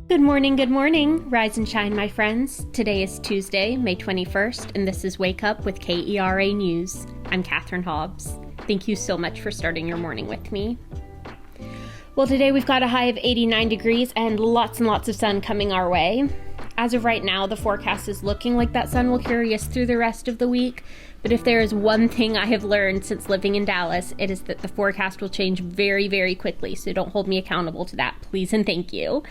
Good morning. Rise and shine, my friends. Today is Tuesday, May 21st, and this is Wake Up with KERA News. I'm Catherine Hobbs. Thank you so much for starting your morning with me. Well, today we've got a high of 89 degrees and lots of sun coming our way. As of right now, the forecast is looking like that sun will carry us through the rest of the week. But if there is one thing I have learned since living in Dallas, it is that the forecast will change very quickly. So don't hold me accountable to that, please and thank you.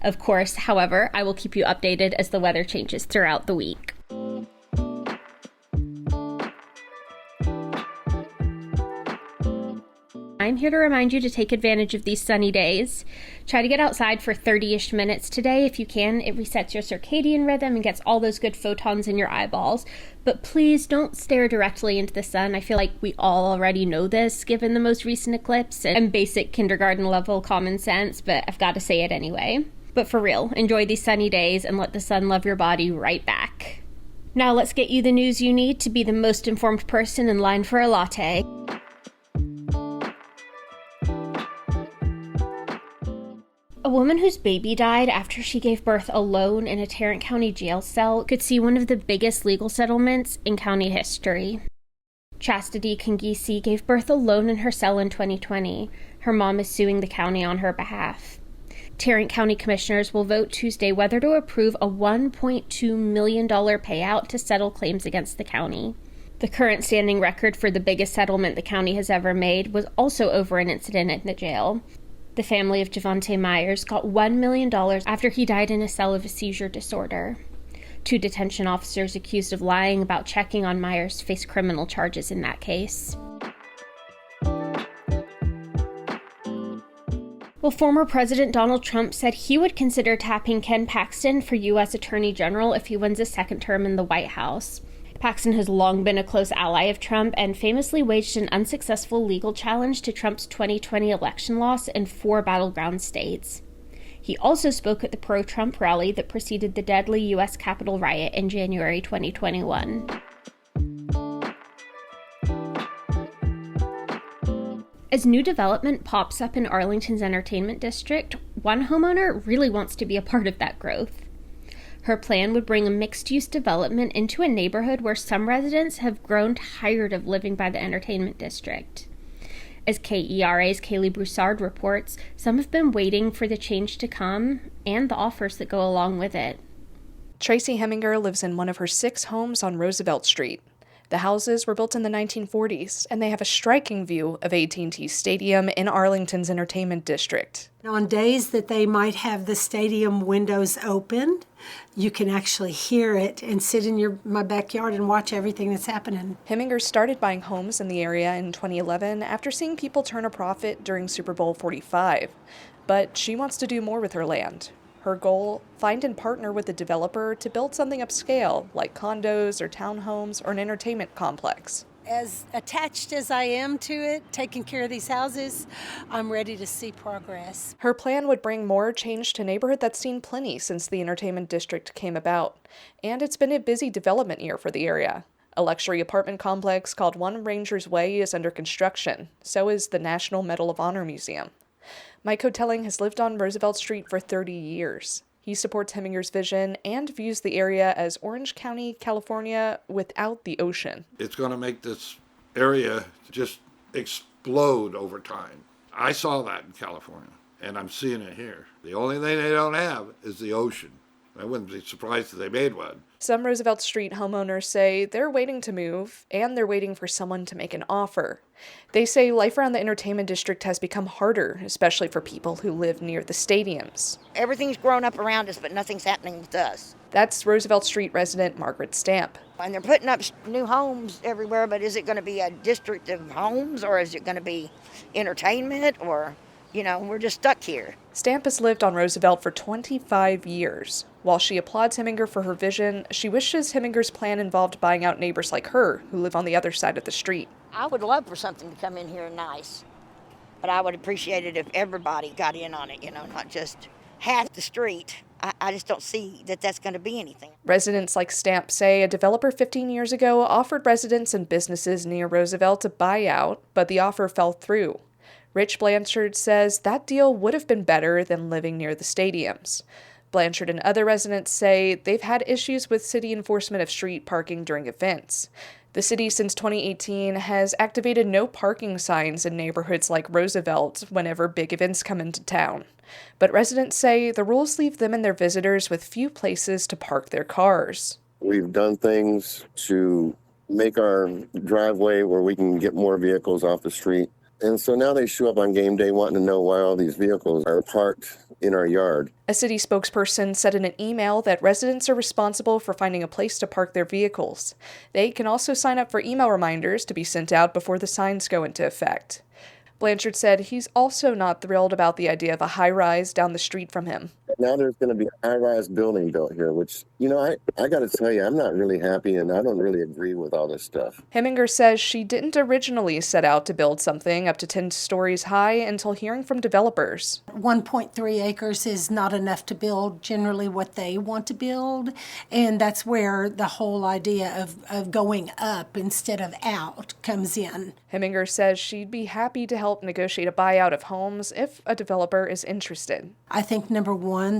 Of course, however, I will keep you updated as the weather changes throughout the week. I'm here to remind you to take advantage of these sunny days. Try to get outside for 30-ish minutes today if you can. It resets your circadian rhythm and gets all those good photons in your eyeballs. But please don't stare directly into the sun. I feel like we all already know this given the most recent eclipse and basic kindergarten level common sense, but I've got to say it anyway. But for real, enjoy these sunny days and let the sun love your body right back. Now let's get you the news you need to be the most informed person in line for a latte. A woman whose baby died after she gave birth alone in a Tarrant County jail cell could see one of the biggest legal settlements in county history. Chasity Congious gave birth alone in her cell in 2020. Her mom is suing the county on her behalf. Tarrant County commissioners will vote Tuesday whether to approve a $1.2 million payout to settle claims against the county. The current standing record for the biggest settlement the county has ever made was also over an incident in the jail. The family of Javante Myers got $1 million after he died in a cell of a seizure disorder. 2 detention officers accused of lying about checking on Myers face criminal charges in that case. Well, former President Donald Trump said he would consider tapping Ken Paxton for U.S. Attorney General if he wins a second term in the White House. Paxton has long been a close ally of Trump and famously waged an unsuccessful legal challenge to Trump's 2020 election loss in 4 battleground states. He also spoke at the pro-Trump rally that preceded the deadly U.S. Capitol riot in January 2021. As new development pops up in Arlington's entertainment district, one homeowner really wants to be a part of that growth. Her plan would bring a mixed-use development into a neighborhood where some residents have grown tired of living by the entertainment district. As KERA's Kaylee Broussard reports, some have been waiting for the change to come and the offers that go along with it. Tracy Heminger lives in one of her 6 homes on Roosevelt Street. The houses were built in the 1940s, and they have a striking view of AT&T Stadium in Arlington's entertainment district. On days that they might have the stadium windows opened, you can actually hear it and sit in my backyard and watch everything that's happening. Heminger started buying homes in the area in 2011 after seeing people turn a profit during Super Bowl 45. But she wants to do more with her land. Her goal, find and partner with a developer to build something upscale, like condos or townhomes or an entertainment complex. As attached as I am to it, taking care of these houses, I'm ready to see progress. Her plan would bring more change to a neighborhood that's seen plenty since the entertainment district came about. And it's been a busy development year for the area. A luxury apartment complex called One Rangers Way is under construction. So is the National Medal of Honor Museum. Mike Hotelling has lived on Roosevelt Street for 30 years. He supports Heminger's vision and views the area as Orange County, California, without the ocean. It's going to make this area just explode over time. I saw that in California, and I'm seeing it here. The only thing they don't have is the ocean. I wouldn't be surprised if they made one. Some Roosevelt Street homeowners say they're waiting to move, and they're waiting for someone to make an offer. They say life around the entertainment district has become harder, especially for people who live near the stadiums. Everything's grown up around us, but nothing's happening with us. That's Roosevelt Street resident Margaret Stamp. And they're putting up new homes everywhere, but is it going to be a district of homes, or is it going to be entertainment, or, we're just stuck here. Stamp has lived on Roosevelt for 25 years. While she applauds Heminger for her vision, she wishes Heminger's plan involved buying out neighbors like her who live on the other side of the street. I would love for something to come in here nice, but I would appreciate it if everybody got in on it, not just half the street. I just don't see that that's going to be anything. Residents like Stamp say a developer 15 years ago offered residents and businesses near Roosevelt to buy out, but the offer fell through. Rich Blanchard says that deal would have been better than living near the stadiums. Blanchard and other residents say they've had issues with city enforcement of street parking during events. The city since 2018 has activated no parking signs in neighborhoods like Roosevelt whenever big events come into town. But residents say the rules leave them and their visitors with few places to park their cars. We've done things to make our driveway where we can get more vehicles off the street. And so now they show up on game day wanting to know why all these vehicles are parked in our yard. A city spokesperson said in an email that residents are responsible for finding a place to park their vehicles. They can also sign up for email reminders to be sent out before the signs go into effect. Blanchard said he's also not thrilled about the idea of a high-rise down the street from him. Now there's going to be a high-rise building built here, which, I got to tell you, I'm not really happy, and I don't really agree with all this stuff. Heminger says she didn't originally set out to build something up to 10 stories high until hearing from developers. 1.3 acres is not enough to build generally what they want to build, and that's where the whole idea of going up instead of out comes in. Heminger says she'd be happy to help negotiate a buyout of homes if a developer is interested. I think number one,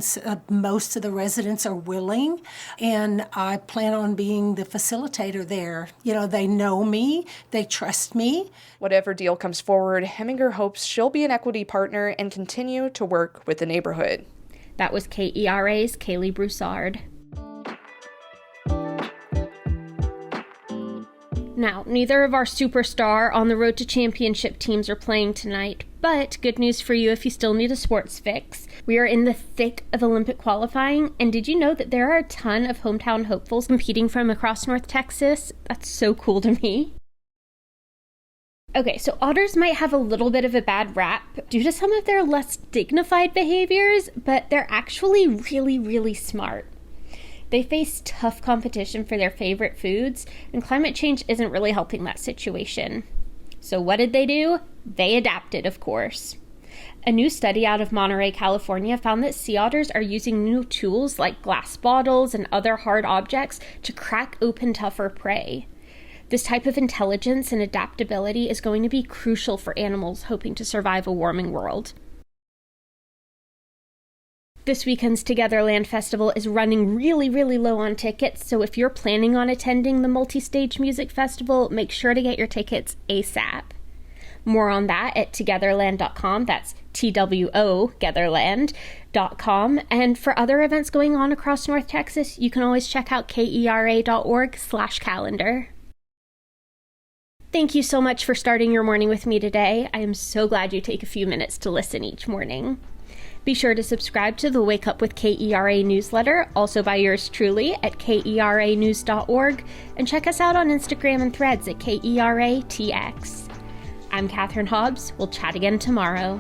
most of the residents are willing, and I plan on being the facilitator there. They know me, they trust me. Whatever deal comes forward, Heminger hopes she'll be an equity partner and continue to work with the neighborhood. That was KERA's Kaylee Broussard. Now, neither of our superstar on the road to championship teams are playing tonight, but good news for you if you still need a sports fix. We are in the thick of Olympic qualifying, and did you know that there are a ton of hometown hopefuls competing from across North Texas? That's so cool to me. Okay, so otters might have a little bit of a bad rap due to some of their less dignified behaviors, but they're actually really, really smart. They face tough competition for their favorite foods, and climate change isn't really helping that situation. So what did they do? They adapted, of course. A new study out of Monterey, California found that sea otters are using new tools like glass bottles and other hard objects to crack open tougher prey. This type of intelligence and adaptability is going to be crucial for animals hoping to survive a warming world. This weekend's Togetherland Festival is running really, really low on tickets, so if you're planning on attending the multi-stage music festival, make sure to get your tickets ASAP. More on that at togetherland.com, that's TWO, Getherland.com, and for other events going on across North Texas, you can always check out kera.org/calendar. Thank you so much for starting your morning with me today. I am so glad you take a few minutes to listen each morning. Be sure to subscribe to the Wake Up with KERA newsletter, also by yours truly, at keranews.org, and check us out on Instagram and Threads at KERATX. I'm Catherine Hobbs. We'll chat again tomorrow.